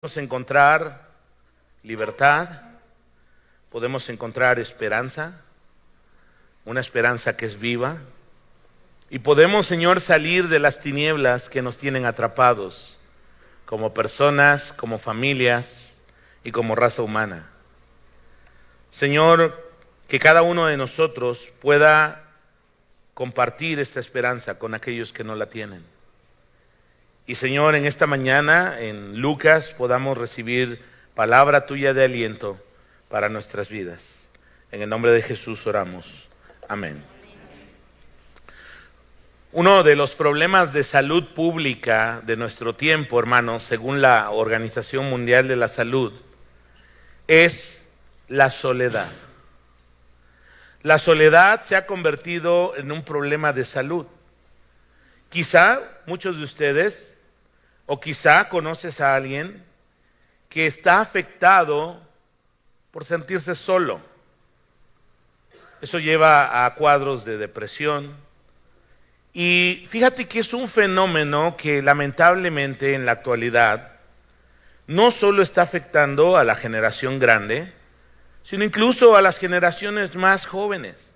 Podemos encontrar libertad, podemos encontrar esperanza, una esperanza que es viva, y podemos, Señor, salir de las tinieblas que nos tienen atrapados como personas, como familias y como raza humana. Señor, que cada uno de nosotros pueda compartir esta esperanza con aquellos que no la tienen. Y Señor, en esta mañana, en Lucas, podamos recibir palabra tuya de aliento para nuestras vidas. En el nombre de Jesús oramos. Amén. Uno de los problemas de salud pública de nuestro tiempo, hermanos, según la Organización Mundial de la Salud, es la soledad. La soledad se ha convertido en un problema de salud. Quizá muchos de ustedes, o quizá conoces a alguien que está afectado por sentirse solo. Eso lleva a cuadros de depresión. Y fíjate que es un fenómeno que lamentablemente en la actualidad no solo está afectando a la generación grande, sino incluso a las generaciones más jóvenes.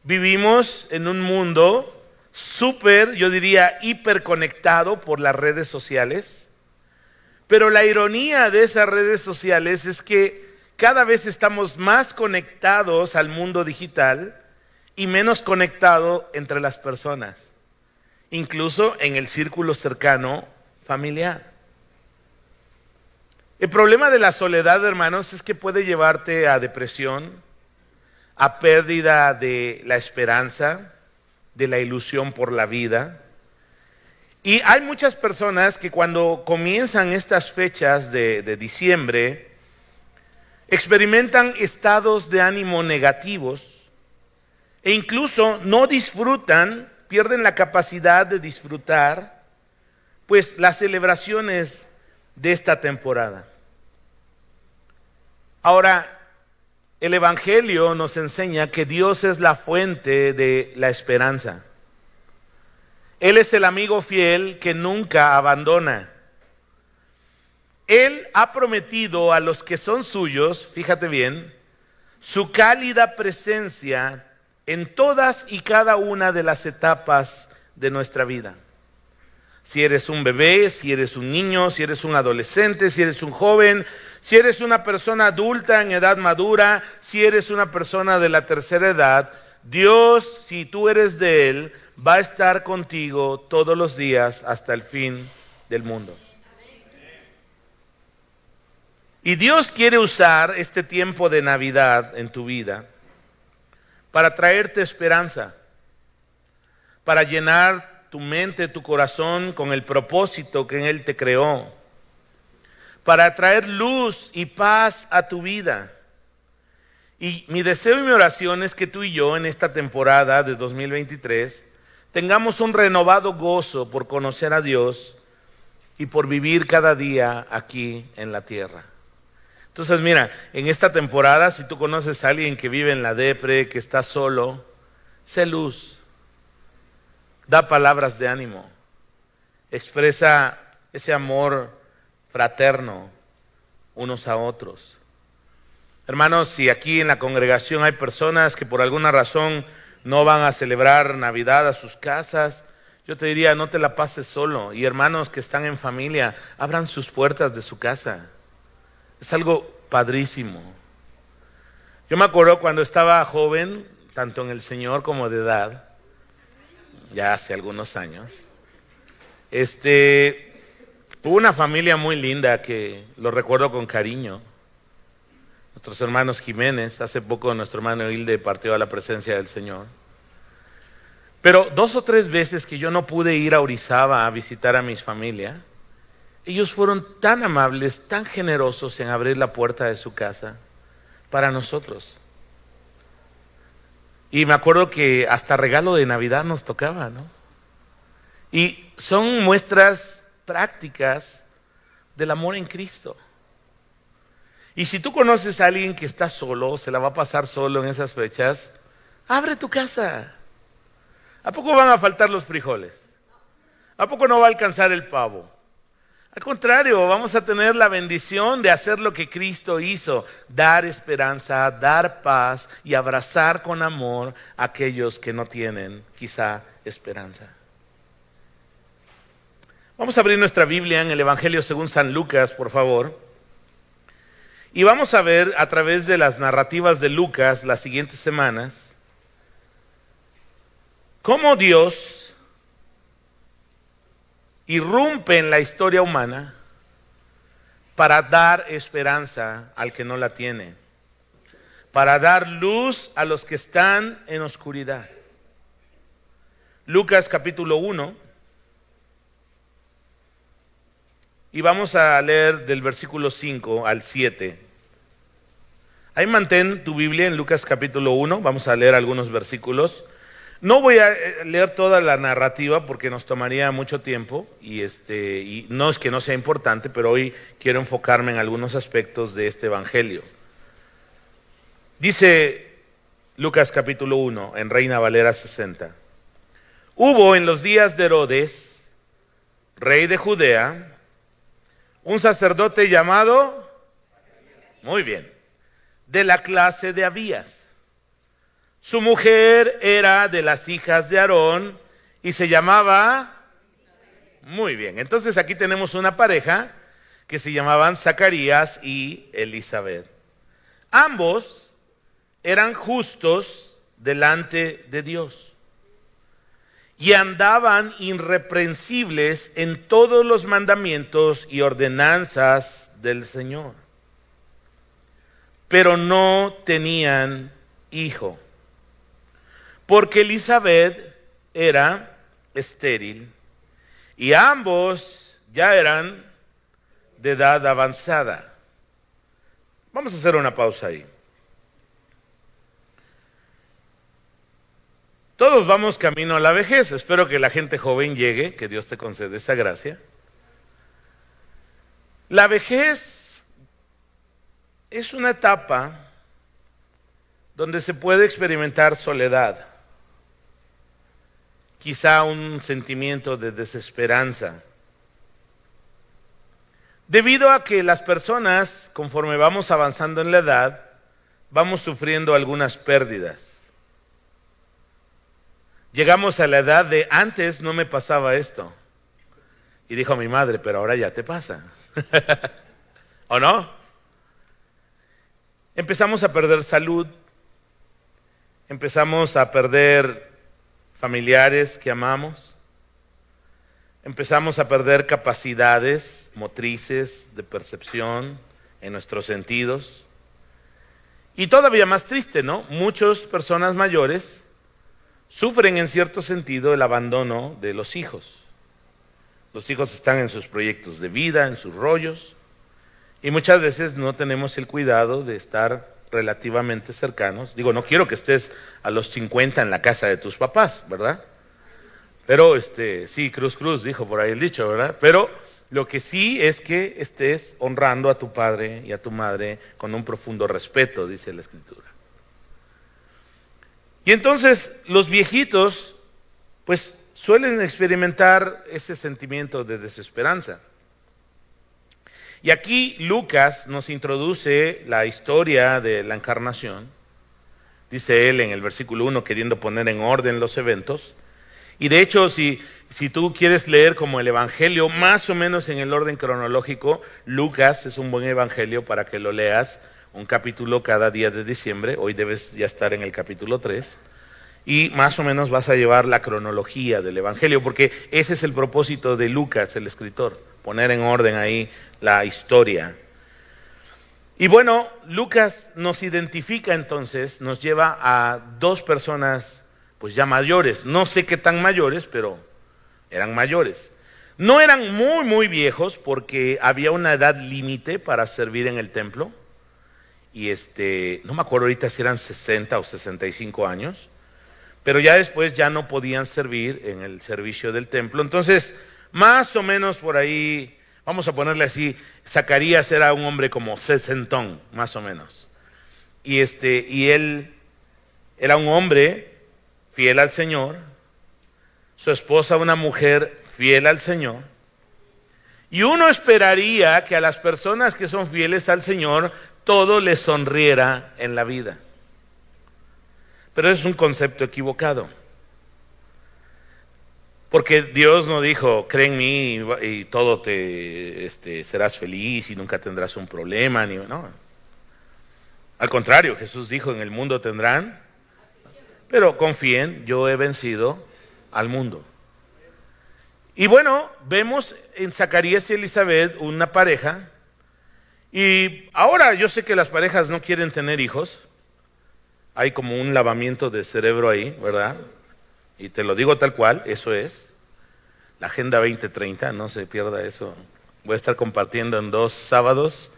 Vivimos en un mundo yo diría, hiperconectado por las redes sociales, pero la ironía de esas redes sociales es que cada vez estamos más conectados al mundo digital y menos conectados entre las personas, incluso en el círculo cercano familiar. El problema de la soledad, hermanos, es que puede llevarte a depresión, a pérdida de la esperanza, de la ilusión por la vida. Y hay muchas personas que cuando comienzan estas fechas de diciembre, experimentan estados de ánimo negativos e incluso no disfrutan, pierden la capacidad de disfrutar, pues las celebraciones de esta temporada. Ahora, el Evangelio nos enseña que Dios es la fuente de la esperanza. Él es el amigo fiel que nunca abandona. Él ha prometido a los que son suyos, fíjate bien, su cálida presencia en todas y cada una de las etapas de nuestra vida. Si eres un bebé, si eres un niño, si eres un adolescente, si eres un joven, si eres una persona adulta en edad madura, si eres una persona de la tercera edad, Dios, si tú eres de Él, va a estar contigo todos los días hasta el fin del mundo. Y Dios quiere usar este tiempo de Navidad en tu vida para traerte esperanza, para llenar tu mente, tu corazón con el propósito que en Él te creó, para traer luz y paz a tu vida. Y mi deseo y mi oración es que tú y yo en esta temporada de 2023 tengamos un renovado gozo por conocer a Dios y por vivir cada día aquí en la tierra. Entonces mira, en esta temporada, si tú conoces a alguien que vive en la depre, que está solo, sé luz, da palabras de ánimo, expresa ese amor fraterno unos a otros. Hermanos, si aquí en la congregación hay personas que por alguna razón no van a celebrar Navidad a sus casas, yo te diría, no te la pases solo. Y hermanos que están en familia, abran sus puertas de su casa. Es algo padrísimo. Yo me acuerdo cuando estaba joven, tanto en el Señor como de edad, ya hace algunos años, hubo una familia muy linda que lo recuerdo con cariño. Nuestros hermanos Jiménez, hace poco nuestro hermano Hilde partió a la presencia del Señor. Pero 2 o 3 veces que yo no pude ir a Orizaba a visitar a mi familia, ellos fueron tan amables, tan generosos en abrir la puerta de su casa para nosotros. Y me acuerdo que hasta regalo de Navidad nos tocaba, ¿no? Y son muestras prácticas del amor en Cristo. Y si tú conoces a alguien que está solo, se la va a pasar solo en esas fechas, abre tu casa. ¿A poco van a faltar los frijoles? ¿A poco no va a alcanzar el pavo? Al contrario, vamos a tener la bendición de hacer lo que Cristo hizo, dar esperanza, dar paz y abrazar con amor a aquellos que no tienen quizá esperanza. Vamos a abrir nuestra Biblia en el Evangelio según San Lucas, por favor. Y vamos a ver a través de las narrativas de Lucas las siguientes semanas cómo Dios irrumpe en la historia humana para dar esperanza al que no la tiene, para dar luz a los que están en oscuridad. Lucas capítulo 1, y vamos a leer del versículo 5 al 7. Ahí mantén tu Biblia en Lucas capítulo 1, vamos a leer algunos versículos. No voy a leer toda la narrativa porque nos tomaría mucho tiempo y no es que no sea importante, pero hoy quiero enfocarme en algunos aspectos de este evangelio. Dice Lucas capítulo 1 en Reina Valera 60. Hubo en los días de Herodes, rey de Judea, un sacerdote llamado, muy bien, de la clase de Abías. Su mujer era de las hijas de Aarón y se llamaba, muy bien, entonces aquí tenemos una pareja que se llamaban Zacarías y Elizabeth. Ambos eran justos delante de Dios y andaban irreprensibles en todos los mandamientos y ordenanzas del Señor, pero no tenían hijo, porque Elizabeth era estéril y ambos ya eran de edad avanzada. Vamos a hacer una pausa ahí. Todos vamos camino a la vejez. Espero que la gente joven llegue, que Dios te conceda esa gracia. La vejez es una etapa donde se puede experimentar soledad, quizá un sentimiento de desesperanza, debido a que las personas, conforme vamos avanzando en la edad, vamos sufriendo algunas pérdidas. Llegamos a la edad de antes no me pasaba esto. Y dijo mi madre, pero ahora ya te pasa. ¿O no? Empezamos a perder salud, empezamos a perder familiares que amamos, empezamos a perder capacidades motrices de percepción en nuestros sentidos. Y todavía más triste, ¿no? Muchas personas mayores sufren en cierto sentido el abandono de los hijos. Los hijos están en sus proyectos de vida, en sus rollos, y muchas veces no tenemos el cuidado de estar relativamente cercanos. Digo, no quiero que estés a los 50 en la casa de tus papás, ¿verdad? Pero sí, cruz, cruz, dijo por ahí el dicho, ¿verdad? Pero lo que sí es que estés honrando a tu padre y a tu madre con un profundo respeto, dice la Escritura. Y entonces los viejitos, pues suelen experimentar ese sentimiento de desesperanza. Y aquí Lucas nos introduce la historia de la encarnación. Dice él en el versículo 1, queriendo poner en orden los eventos. Y de hecho, si tú quieres leer como el evangelio, más o menos en el orden cronológico, Lucas es un buen evangelio para que lo leas. Un capítulo cada día de diciembre, hoy debes ya estar en el capítulo 3, y más o menos vas a llevar la cronología del Evangelio, porque ese es el propósito de Lucas, el escritor, poner en orden ahí la historia. Y bueno, Lucas nos identifica entonces, nos lleva a dos personas pues ya mayores, no sé qué tan mayores, pero eran mayores. No eran muy muy viejos porque había una edad límite para servir en el templo. Y no me acuerdo ahorita si eran 60 o 65 años, pero ya después ya no podían servir en el servicio del templo. Entonces, más o menos por ahí, vamos a ponerle así, Zacarías era un hombre como sesentón, más o menos. Y él era un hombre fiel al Señor, su esposa una mujer fiel al Señor. Y uno esperaría que a las personas que son fieles al Señor, todo les sonriera en la vida. Pero es un concepto equivocado. Porque Dios no dijo, cree en mí y todo serás feliz y nunca tendrás un problema. No. Al contrario, Jesús dijo, en el mundo tendrán, pero confíen, yo he vencido al mundo. Y bueno, vemos en Zacarías y Elizabeth una pareja. Y ahora yo sé que las parejas no quieren tener hijos. Hay como un lavamiento de cerebro ahí, ¿verdad? Y te lo digo tal cual, eso es. La Agenda 2030, no se pierda eso. Voy a estar compartiendo en 2 sábados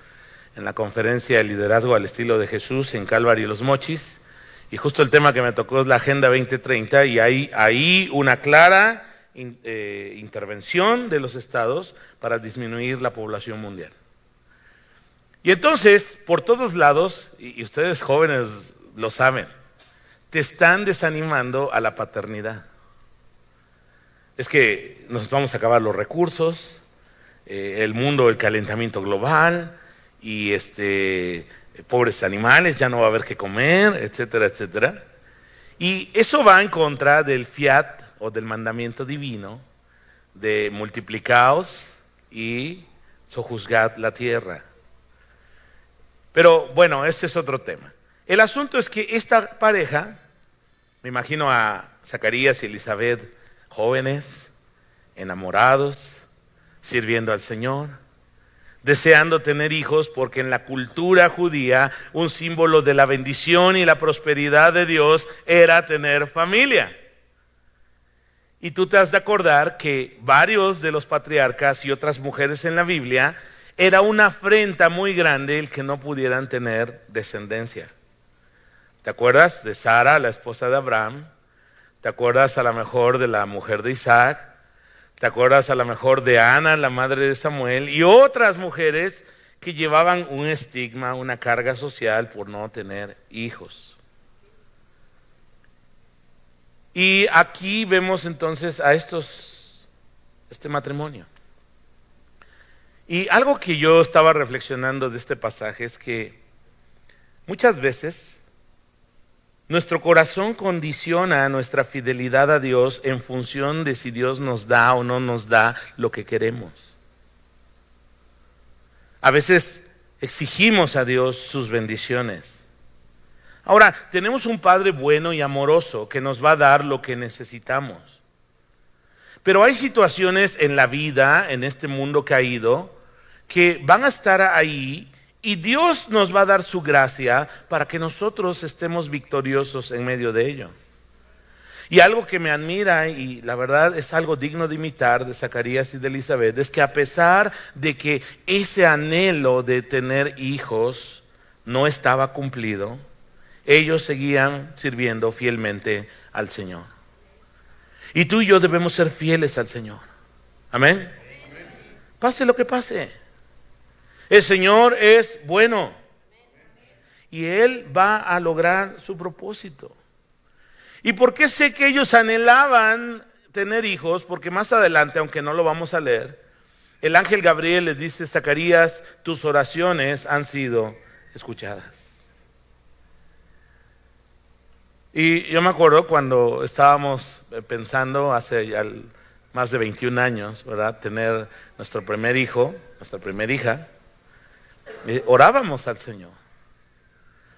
en la conferencia de liderazgo al estilo de Jesús en Calvary y Los Mochis. Y justo el tema que me tocó es la Agenda 2030 y hay ahí una clara intervención de los estados para disminuir la población mundial. Y entonces, por todos lados, y ustedes jóvenes lo saben, te están desanimando a la paternidad. Es que nos vamos a acabar los recursos, el mundo, el calentamiento global, y pobres animales, ya no va a haber qué comer, etcétera, etcétera. Y eso va en contra del fiat o del mandamiento divino de multiplicaos y sojuzgad la tierra. Pero bueno, este es otro tema. El asunto es que esta pareja, me imagino a Zacarías y Elizabeth, jóvenes, enamorados, sirviendo al Señor, deseando tener hijos, porque en la cultura judía un símbolo de la bendición y la prosperidad de Dios era tener familia. Y tú te has de acordar que varios de los patriarcas y otras mujeres en la Biblia, era una afrenta muy grande el que no pudieran tener descendencia. ¿Te acuerdas de Sara, la esposa de Abraham? ¿Te acuerdas a lo mejor de la mujer de Isaac? ¿Te acuerdas a lo mejor de Ana, la madre de Samuel? Y otras mujeres que llevaban un estigma, una carga social por no tener hijos. Y aquí vemos entonces a este matrimonio. Y algo que yo estaba reflexionando de este pasaje es que muchas veces nuestro corazón condiciona nuestra fidelidad a Dios en función de si Dios nos da o no nos da lo que queremos. A veces exigimos a Dios sus bendiciones. Ahora, tenemos un Padre bueno y amoroso que nos va a dar lo que necesitamos. Pero hay situaciones en la vida, en este mundo caído, que van a estar ahí y Dios nos va a dar su gracia para que nosotros estemos victoriosos en medio de ello. Y algo que me admira, y la verdad es algo digno de imitar de Zacarías y de Elizabeth, es que a pesar de que ese anhelo de tener hijos no estaba cumplido, ellos seguían sirviendo fielmente al Señor. Y tú y yo debemos ser fieles al Señor. Amén. Pase lo que pase. El Señor es bueno. Y Él va a lograr su propósito. ¿Y por qué sé que ellos anhelaban tener hijos? Porque más adelante, aunque no lo vamos a leer, el ángel Gabriel les dice: Zacarías, tus oraciones han sido escuchadas. Y yo me acuerdo cuando estábamos pensando hace ya más de 21 años, ¿verdad?, tener nuestro primer hijo, nuestra primera hija, orábamos al Señor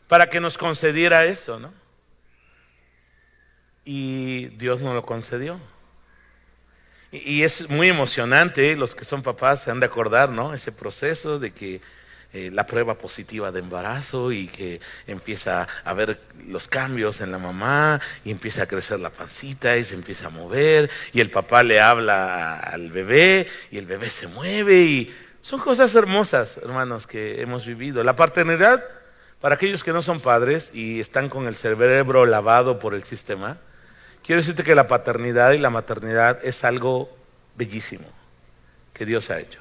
para que nos concediera eso, ¿no? Y Dios nos lo concedió. Y es muy emocionante, los que son papás se han de acordar, ¿no?, ese proceso de que la prueba positiva de embarazo y que empieza a ver los cambios en la mamá y empieza a crecer la pancita y se empieza a mover y el papá le habla al bebé y el bebé se mueve y son cosas hermosas, hermanos, que hemos vivido. La paternidad, para aquellos que no son padres y están con el cerebro lavado por el sistema, quiero decirte que la paternidad y la maternidad es algo bellísimo que Dios ha hecho.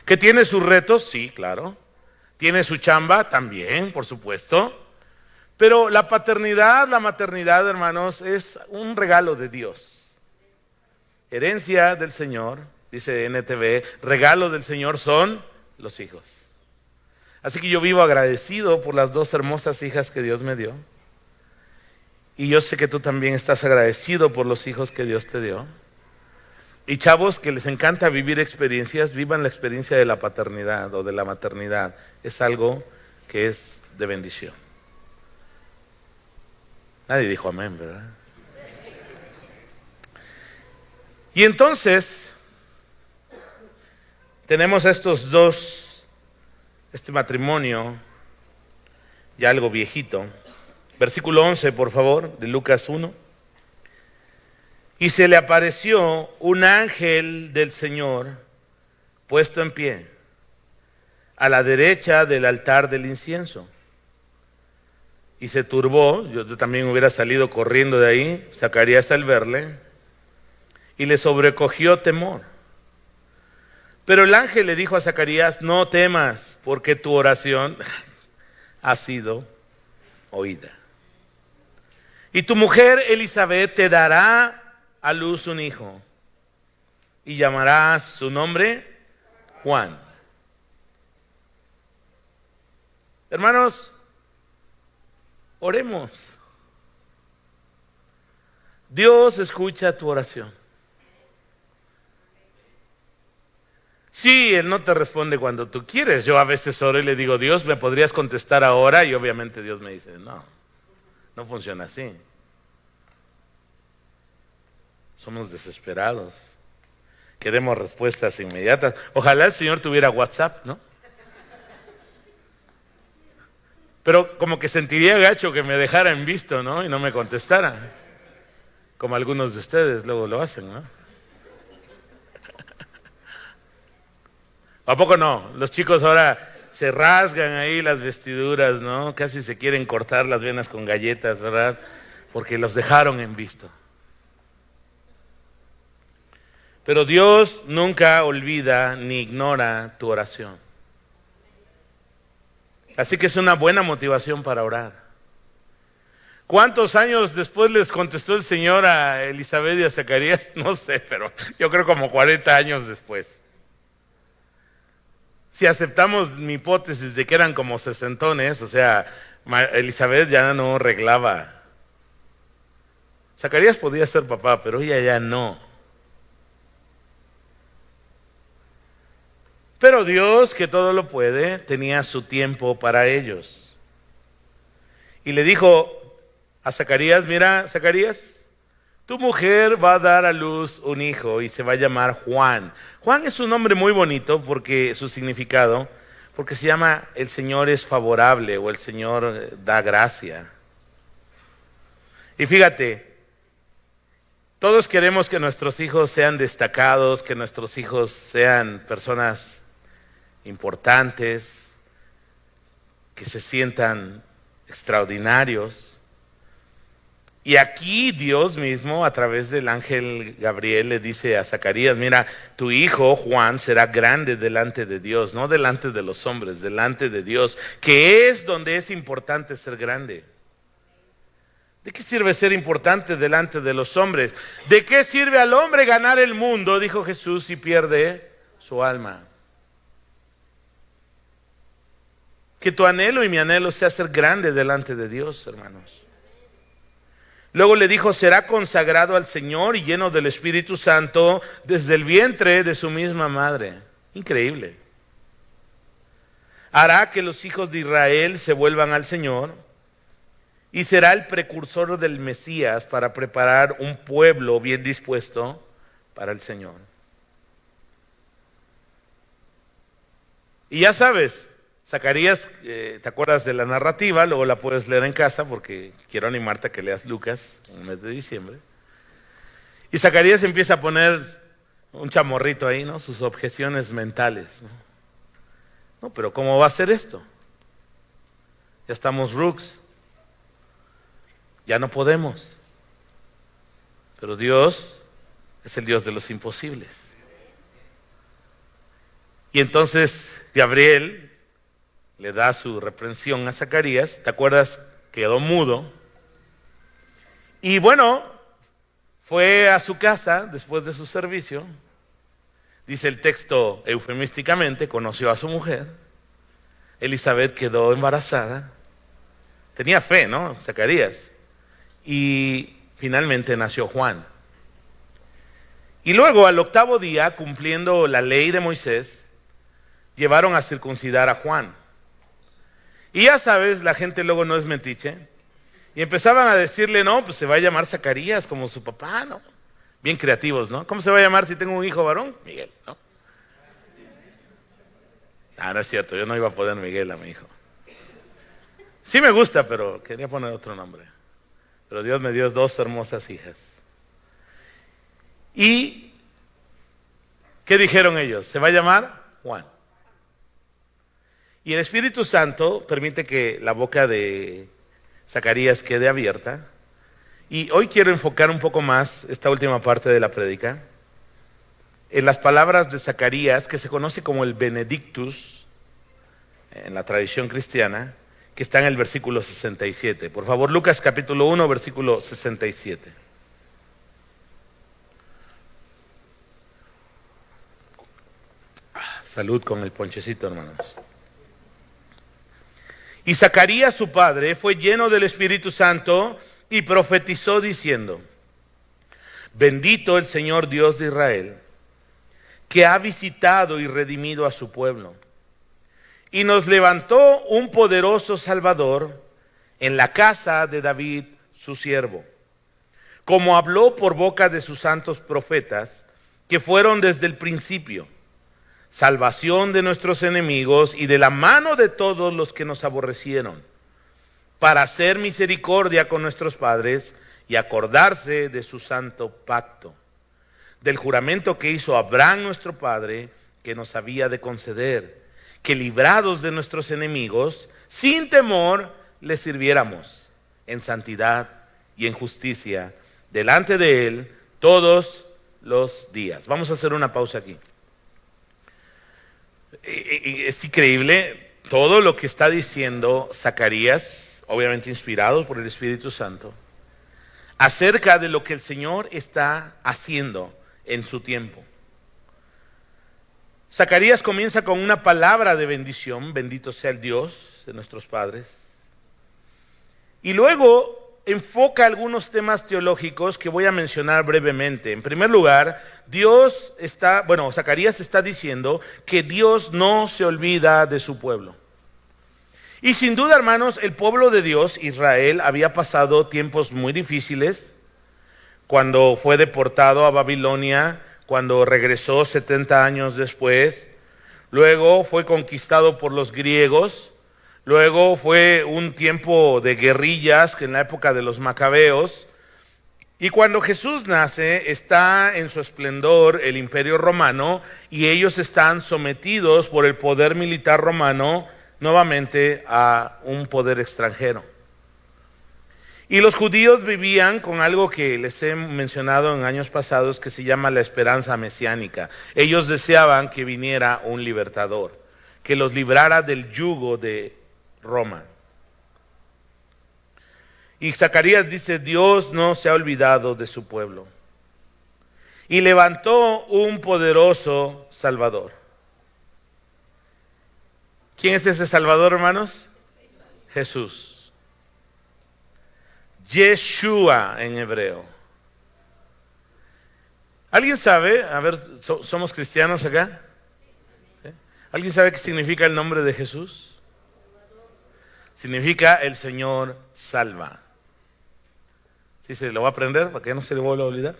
¿Que tiene sus retos? Sí, claro. ¿Tiene su chamba? También, por supuesto. Pero la paternidad, la maternidad, hermanos, es un regalo de Dios. Herencia del Señor, dice NTV, regalo del Señor son los hijos. Así que yo vivo agradecido por las 2 hermosas hijas que Dios me dio. Y yo sé que tú también estás agradecido por los hijos que Dios te dio. Y chavos que les encanta vivir experiencias, vivan la experiencia de la paternidad o de la maternidad. Es algo que es de bendición. Nadie dijo amén, ¿verdad? Y entonces, tenemos estos dos, este matrimonio, ya algo viejito. Versículo 11, por favor, de Lucas 1. Y se le apareció un ángel del Señor puesto en pie, a la derecha del altar del incienso. Y se turbó, yo también hubiera salido corriendo de ahí, Zacarías al verle, y le sobrecogió temor. Pero el ángel le dijo a Zacarías, no temas, porque tu oración ha sido oída. Y tu mujer Elizabeth te dará a luz un hijo, y llamarás su nombre Juan. Hermanos, oremos. Dios escucha tu oración. Sí, Él no te responde cuando tú quieres. Yo a veces oro y le digo, Dios, ¿me podrías contestar ahora? Y obviamente Dios me dice, no funciona así. Somos desesperados. Queremos respuestas inmediatas. Ojalá el Señor tuviera WhatsApp, ¿no? Pero como que sentiría gacho que me dejara en visto, ¿no? Y no me contestara. Como algunos de ustedes luego lo hacen, ¿no? ¿A poco no? Los chicos ahora se rasgan ahí las vestiduras, ¿no? Casi se quieren cortar las venas con galletas, ¿verdad? Porque los dejaron en visto. Pero Dios nunca olvida ni ignora tu oración. Así que es una buena motivación para orar. ¿Cuántos años después les contestó el Señor a Elizabeth y a Zacarías? No sé, pero yo creo como 40 años después. Si aceptamos mi hipótesis de que eran como sesentones, o sea, Elizabeth ya no arreglaba. Zacarías podía ser papá, pero ella ya no. Pero Dios, que todo lo puede, tenía su tiempo para ellos. Y le dijo a Zacarías, mira, Zacarías, tu mujer va a dar a luz un hijo y se va a llamar Juan. Juan es un nombre muy bonito porque su significado, porque se llama el Señor es favorable o el Señor da gracia. Y fíjate, todos queremos que nuestros hijos sean destacados, que nuestros hijos sean personas importantes, que se sientan extraordinarios. Y aquí Dios mismo, a través del ángel Gabriel, le dice a Zacarías, mira, tu hijo Juan será grande delante de Dios, no delante de los hombres, delante de Dios, que es donde es importante ser grande. ¿De qué sirve ser importante delante de los hombres? ¿De qué sirve al hombre ganar el mundo, dijo Jesús, si pierde su alma? Que tu anhelo y mi anhelo sea ser grande delante de Dios, hermanos. Luego le dijo, será consagrado al Señor y lleno del Espíritu Santo desde el vientre de su misma madre. Increíble. Hará que los hijos de Israel se vuelvan al Señor y será el precursor del Mesías para preparar un pueblo bien dispuesto para el Señor. Y ya sabes, Zacarías, ¿te acuerdas de la narrativa? Luego la puedes leer en casa porque quiero animarte a que leas Lucas en el mes de diciembre. Y Zacarías empieza a poner un chamorrito ahí, ¿no? Sus objeciones mentales. No, pero ¿cómo va a ser esto? Ya estamos rucos. Ya no podemos. Pero Dios es el Dios de los imposibles. Y entonces Gabriel le da su reprensión a Zacarías, ¿te acuerdas? Quedó mudo. Y bueno, fue a su casa después de su servicio. Dice el texto eufemísticamente, conoció a su mujer, Elizabeth quedó embarazada, tenía fe, ¿no? Zacarías. Y finalmente nació Juan. Y luego al 8º día, cumpliendo la ley de Moisés, llevaron a circuncidar a Juan. Y ya sabes, la gente luego no es metiche. Y empezaban a decirle, no, pues se va a llamar Zacarías como su papá, ¿no? Bien creativos, ¿no? ¿Cómo se va a llamar si tengo un hijo varón? Miguel, ¿no? Ah, no es cierto, yo no iba a poner Miguel a mi hijo. Sí me gusta, pero quería poner otro nombre. Pero Dios me dio 2 hermosas hijas. ¿Y qué dijeron ellos? Se va a llamar Juan. Y el Espíritu Santo permite que la boca de Zacarías quede abierta. Y hoy quiero enfocar un poco más esta última parte de la prédica en las palabras de Zacarías, que se conoce como el Benedictus en la tradición cristiana, que está en el versículo 67. Por favor, Lucas capítulo 1, versículo 67. Salud con el ponchecito, hermanos. Y Zacarías su padre fue lleno del Espíritu Santo y profetizó diciendo: bendito el Señor Dios de Israel, que ha visitado y redimido a su pueblo, y nos levantó un poderoso Salvador en la casa de David su siervo, como habló por boca de sus santos profetas, que fueron desde el principio, salvación de nuestros enemigos y de la mano de todos los que nos aborrecieron, para hacer misericordia con nuestros padres y acordarse de su santo pacto, del juramento que hizo Abraham nuestro padre, que nos había de conceder, que librados de nuestros enemigos, sin temor, le sirviéramos en santidad y en justicia delante de él todos los días. Vamos a hacer una pausa aquí. Es increíble todo lo que está diciendo Zacarías, obviamente inspirado por el Espíritu Santo, acerca de lo que el Señor está haciendo en su tiempo. Zacarías comienza con una palabra de bendición: bendito sea el Dios de nuestros padres. Y luego enfoca algunos temas teológicos que voy a mencionar brevemente. En primer lugar, Zacarías está diciendo que Dios no se olvida de su pueblo. Y sin duda, hermanos, el pueblo de Dios, Israel, había pasado tiempos muy difíciles cuando fue deportado a Babilonia, cuando regresó 70 años después, luego fue conquistado por los griegos, luego fue un tiempo de guerrillas en la época de los macabeos, y cuando Jesús nace está en su esplendor el imperio romano y ellos están sometidos por el poder militar romano nuevamente a un poder extranjero. Y los judíos vivían con algo que les he mencionado en años pasados, que se llama la esperanza mesiánica. Ellos deseaban que viniera un libertador, que los librara del yugo de Roma. Y Zacarías dice: Dios no se ha olvidado de su pueblo y levantó un poderoso Salvador. ¿Quién es ese Salvador, hermanos? Jesús. Yeshua en hebreo. ¿Alguien sabe? A ver, ¿somos cristianos acá? ¿Sí? ¿Alguien sabe qué significa el nombre de Jesús? Significa el Señor salva. ¿Sí se lo va a aprender para que no se le vuelva a olvidar?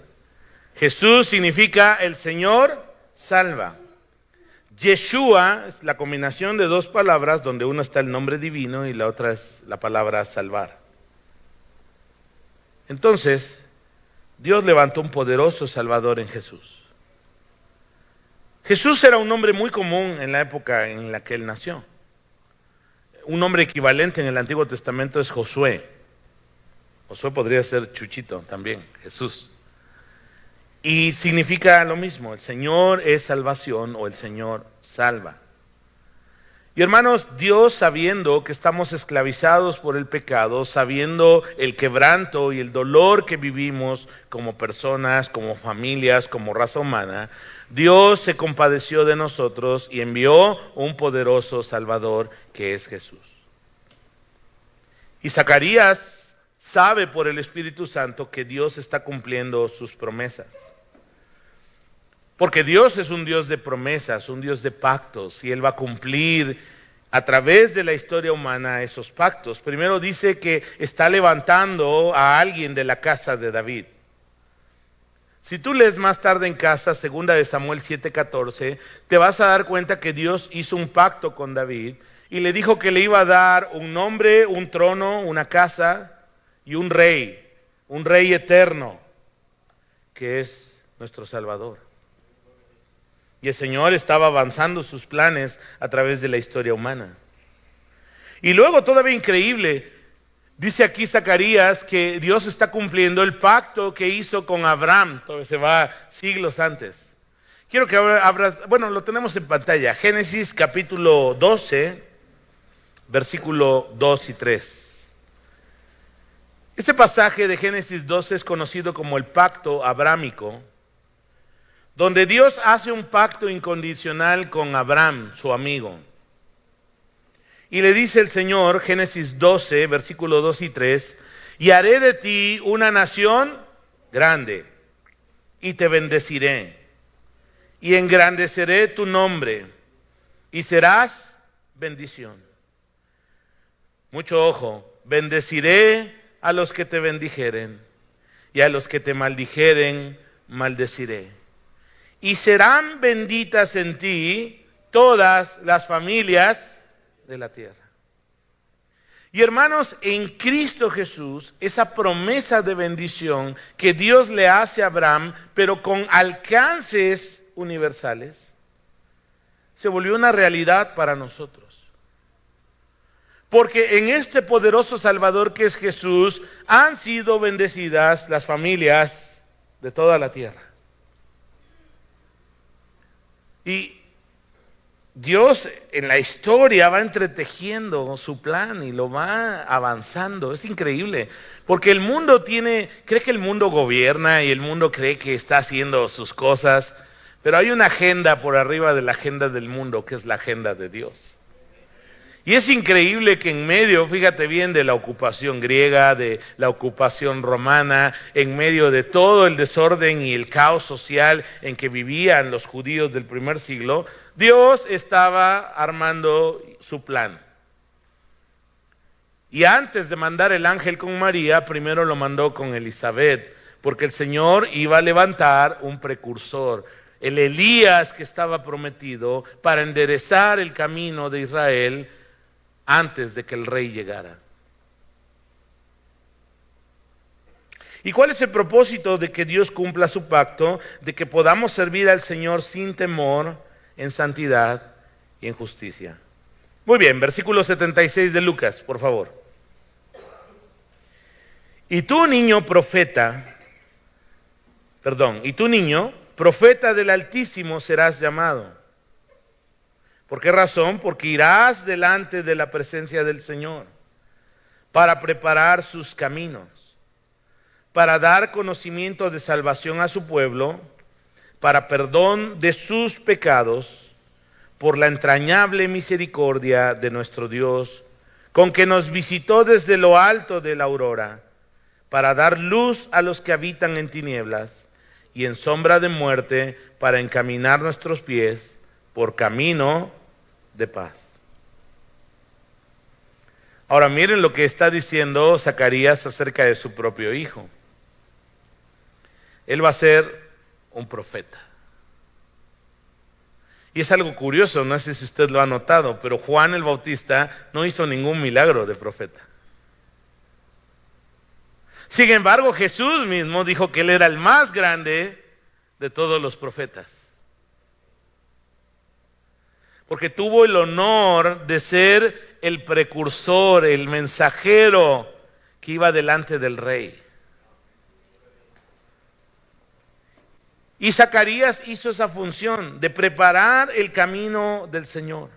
Jesús significa el Señor salva. Yeshua es la combinación de 2 palabras, donde una está el nombre divino y la otra es la palabra salvar. Entonces, Dios levantó un poderoso Salvador en Jesús. Jesús era un nombre muy común en la época en la que él nació. Un nombre equivalente en el Antiguo Testamento es Josué. Josué podría ser Chuchito también, Jesús. Y significa lo mismo: el Señor es salvación o el Señor salva. Y hermanos, Dios, sabiendo que estamos esclavizados por el pecado, sabiendo el quebranto y el dolor que vivimos como personas, como familias, como raza humana, Dios se compadeció de nosotros y envió un poderoso Salvador que es Jesús. Y Zacarías sabe por el Espíritu Santo que Dios está cumpliendo sus promesas. Porque Dios es un Dios de promesas, un Dios de pactos, y Él va a cumplir a través de la historia humana esos pactos. Primero dice que está levantando a alguien de la casa de David. Si tú lees más tarde en casa, 2 Samuel 7:14, te vas a dar cuenta que Dios hizo un pacto con David y le dijo que le iba a dar un nombre, un trono, una casa y un rey eterno, que es nuestro Salvador. Y el Señor estaba avanzando sus planes a través de la historia humana. Y luego, todavía increíble, dice aquí Zacarías que Dios está cumpliendo el pacto que hizo con Abraham. Todavía se va siglos antes. Quiero que abras, bueno, lo tenemos en pantalla. Génesis capítulo 12, versículo 2 y 3. Este pasaje de Génesis 12 es conocido como el pacto abrámico, donde Dios hace un pacto incondicional con Abraham, su amigo. Y le dice el Señor, Génesis 12, versículos 2 y 3, y haré de ti una nación grande, y te bendeciré, y engrandeceré tu nombre, y serás bendición. Mucho ojo, bendeciré a los que te bendijeren, y a los que te maldijeren, maldeciré. Y serán benditas en ti todas las familias de la tierra. Y hermanos, en Cristo Jesús, esa promesa de bendición que Dios le hace a Abraham, pero con alcances universales, se volvió una realidad para nosotros. Porque en este poderoso Salvador que es Jesús, han sido bendecidas las familias de toda la tierra. Y Dios en la historia va entretejiendo su plan y lo va avanzando. Es increíble, porque el mundo cree que el mundo gobierna y el mundo cree que está haciendo sus cosas, pero hay una agenda por arriba de la agenda del mundo, que es la agenda de Dios. Y es increíble que en medio, fíjate bien, de la ocupación griega, de la ocupación romana, en medio de todo el desorden y el caos social en que vivían los judíos del primer siglo, Dios estaba armando su plan. Y antes de mandar el ángel con María, primero lo mandó con Elizabeth, porque el Señor iba a levantar un precursor, el Elías que estaba prometido para enderezar el camino de Israel antes de que el rey llegara. ¿Y cuál es el propósito de que Dios cumpla su pacto? De que podamos servir al Señor sin temor, en santidad y en justicia. Muy bien, versículo 76 de Lucas, por favor. Y tú niño, profeta del Altísimo serás llamado. ¿Por qué razón? Porque irás delante de la presencia del Señor para preparar sus caminos, para dar conocimiento de salvación a su pueblo, para perdón de sus pecados, por la entrañable misericordia de nuestro Dios, con que nos visitó desde lo alto de la aurora, para dar luz a los que habitan en tinieblas y en sombra de muerte, para encaminar nuestros pies por camino de paz. Ahora miren lo que está diciendo Zacarías acerca de su propio hijo. Él va a ser un profeta. Y es algo curioso, no sé si usted lo ha notado, pero Juan el Bautista no hizo ningún milagro de profeta. Sin embargo, Jesús mismo dijo que él era el más grande de todos los profetas. Porque tuvo el honor de ser el precursor, el mensajero que iba delante del rey. Y Zacarías hizo esa función de preparar el camino del Señor.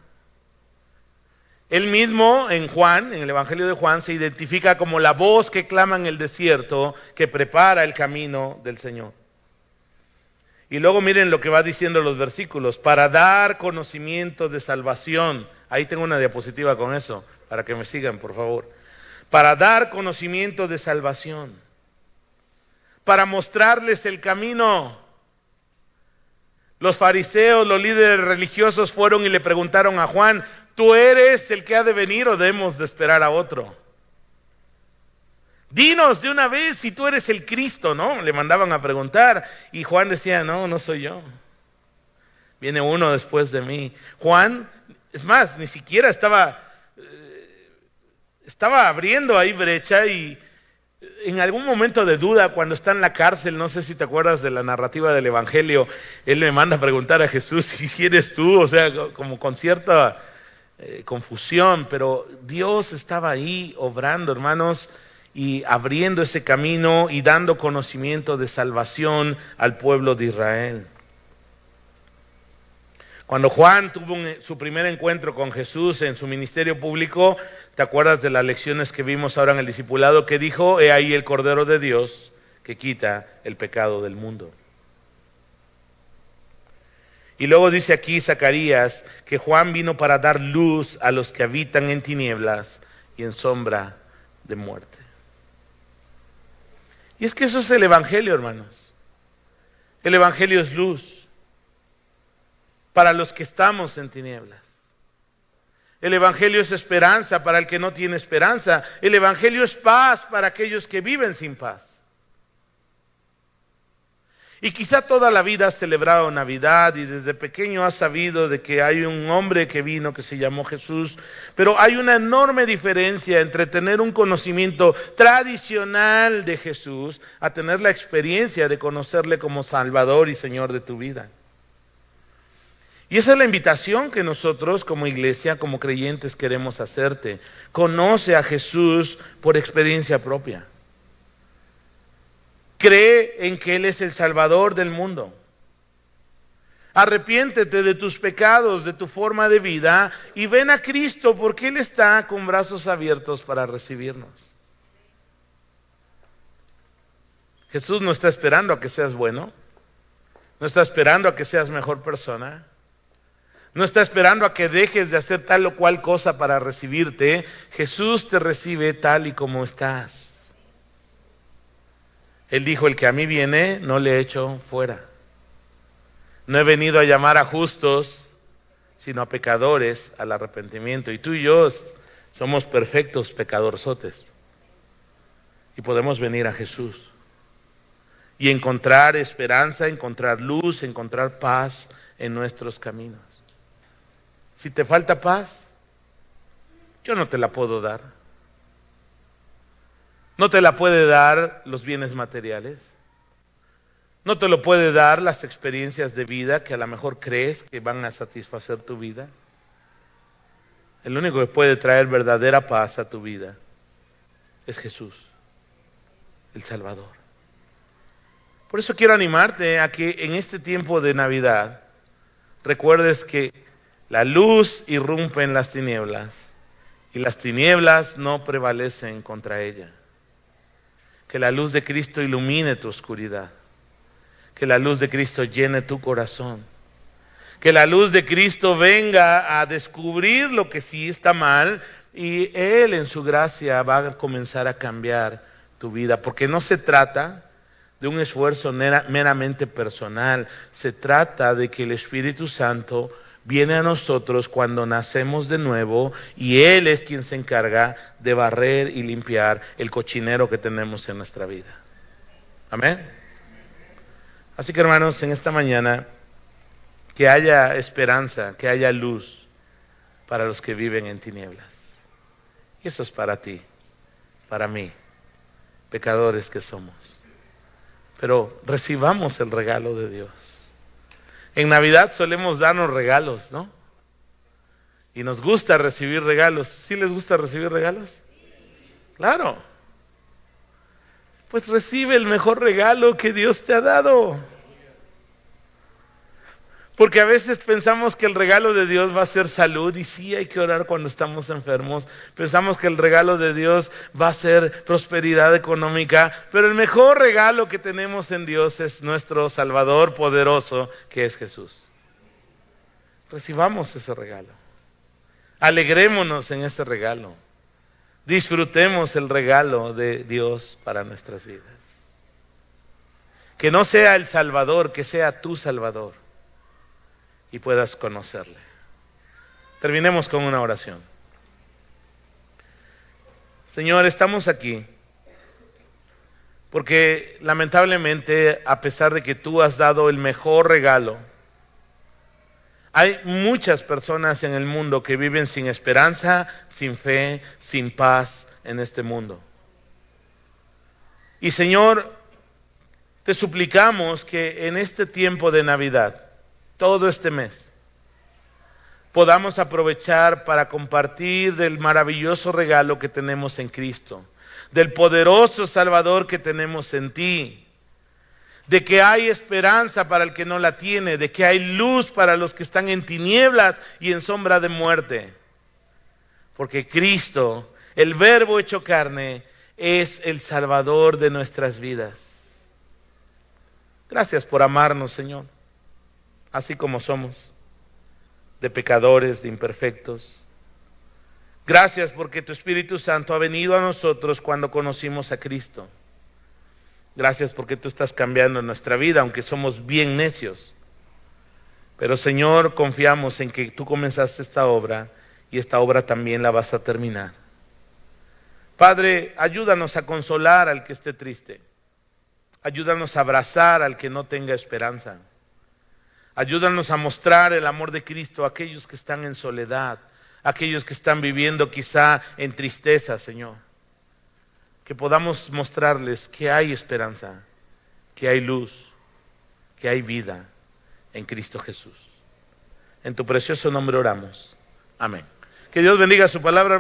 Él mismo en Juan, en el Evangelio de Juan, se identifica como la voz que clama en el desierto, que prepara el camino del Señor. Y luego miren lo que va diciendo los versículos, para dar conocimiento de salvación. Ahí tengo una diapositiva con eso, para que me sigan, por favor. Para dar conocimiento de salvación, para mostrarles el camino. Los fariseos, los líderes religiosos fueron y le preguntaron a Juan, ¿tú eres el que ha de venir o debemos de esperar a otro? Dinos de una vez si tú eres el Cristo, ¿no? Le mandaban a preguntar y Juan decía, no, no soy yo. Viene uno después de mí. Juan, es más, ni siquiera estaba abriendo ahí brecha y en algún momento de duda, cuando está en la cárcel, no sé si te acuerdas de la narrativa del Evangelio, él le manda a preguntar a Jesús si eres tú, o sea, como con cierta confusión, pero Dios estaba ahí obrando, hermanos, y abriendo ese camino y dando conocimiento de salvación al pueblo de Israel. Cuando Juan tuvo su primer encuentro con Jesús en su ministerio público, ¿te acuerdas de las lecciones que vimos ahora en el discipulado? Que dijo, he ahí el Cordero de Dios que quita el pecado del mundo. Y luego dice aquí Zacarías que Juan vino para dar luz a los que habitan en tinieblas y en sombra de muerte. Y es que eso es el Evangelio, hermanos. El Evangelio es luz para los que estamos en tinieblas. El Evangelio es esperanza para el que no tiene esperanza. El Evangelio es paz para aquellos que viven sin paz. Y quizá toda la vida has celebrado Navidad y desde pequeño has sabido de que hay un hombre que vino que se llamó Jesús, pero hay una enorme diferencia entre tener un conocimiento tradicional de Jesús a tener la experiencia de conocerle como Salvador y Señor de tu vida. Y esa es la invitación que nosotros como iglesia, como creyentes queremos hacerte. Conoce a Jesús por experiencia propia. Cree en que Él es el Salvador del mundo. Arrepiéntete de tus pecados, de tu forma de vida y ven a Cristo porque Él está con brazos abiertos para recibirnos. Jesús no está esperando a que seas bueno, no está esperando a que seas mejor persona, no está esperando a que dejes de hacer tal o cual cosa para recibirte. Jesús te recibe tal y como estás. Él dijo, el que a mí viene, no le echo fuera. No he venido a llamar a justos, sino a pecadores al arrepentimiento. Y tú y yo somos perfectos pecadorzotes. Y podemos venir a Jesús. Y encontrar esperanza, encontrar luz, encontrar paz en nuestros caminos. Si te falta paz, yo no te la puedo dar. No te la puede dar los bienes materiales. No te lo puede dar las experiencias de vida que a lo mejor crees que van a satisfacer tu vida. El único que puede traer verdadera paz a tu vida es Jesús, el Salvador. Por eso quiero animarte a que en este tiempo de Navidad recuerdes que la luz irrumpe en las tinieblas y las tinieblas no prevalecen contra ella. Que la luz de Cristo ilumine tu oscuridad. Que la luz de Cristo llene tu corazón. Que la luz de Cristo venga a descubrir lo que sí está mal y Él en su gracia va a comenzar a cambiar tu vida. Porque no se trata de un esfuerzo meramente personal. Se trata de que el Espíritu Santo viene a nosotros cuando nacemos de nuevo y Él es quien se encarga de barrer y limpiar el cochinero que tenemos en nuestra vida. Amén. Así que hermanos, en esta mañana, que haya esperanza, que haya luz para los que viven en tinieblas. Y eso es para ti, para mí, pecadores que somos. Pero recibamos el regalo de Dios. En Navidad solemos darnos regalos, ¿no? Y nos gusta recibir regalos. ¿Sí les gusta recibir regalos? Claro. Pues recibe el mejor regalo que Dios te ha dado. Porque a veces pensamos que el regalo de Dios va a ser salud, y sí hay que orar cuando estamos enfermos. Pensamos que el regalo de Dios va a ser prosperidad económica, pero el mejor regalo que tenemos en Dios es nuestro Salvador poderoso, que es Jesús. Recibamos ese regalo. Alegrémonos en ese regalo. Disfrutemos el regalo de Dios para nuestras vidas. Que no sea el Salvador, que sea tu Salvador, y puedas conocerle. Terminemos con una oración. Señor, estamos aquí porque lamentablemente, a pesar de que tú has dado el mejor regalo, hay muchas personas en el mundo que viven sin esperanza, sin fe, sin paz en este mundo. Y Señor, te suplicamos que en este tiempo de Navidad, todo este mes, podamos aprovechar para compartir del maravilloso regalo que tenemos en Cristo, del poderoso Salvador que tenemos en ti, de que hay esperanza para el que no la tiene, de que hay luz para los que están en tinieblas y en sombra de muerte. Porque Cristo, el Verbo hecho carne, es el Salvador de nuestras vidas. Gracias por amarnos, Señor, así como somos, de pecadores, de imperfectos. Gracias porque tu Espíritu Santo ha venido a nosotros cuando conocimos a Cristo. Gracias porque tú estás cambiando nuestra vida, aunque somos bien necios. Pero Señor, confiamos en que tú comenzaste esta obra y esta obra también la vas a terminar. Padre, ayúdanos a consolar al que esté triste. Ayúdanos a abrazar al que no tenga esperanza. Ayúdanos a mostrar el amor de Cristo a aquellos que están en soledad, a aquellos que están viviendo quizá en tristeza, Señor. Que podamos mostrarles que hay esperanza, que hay luz, que hay vida en Cristo Jesús. En tu precioso nombre oramos. Amén. Que Dios bendiga su palabra.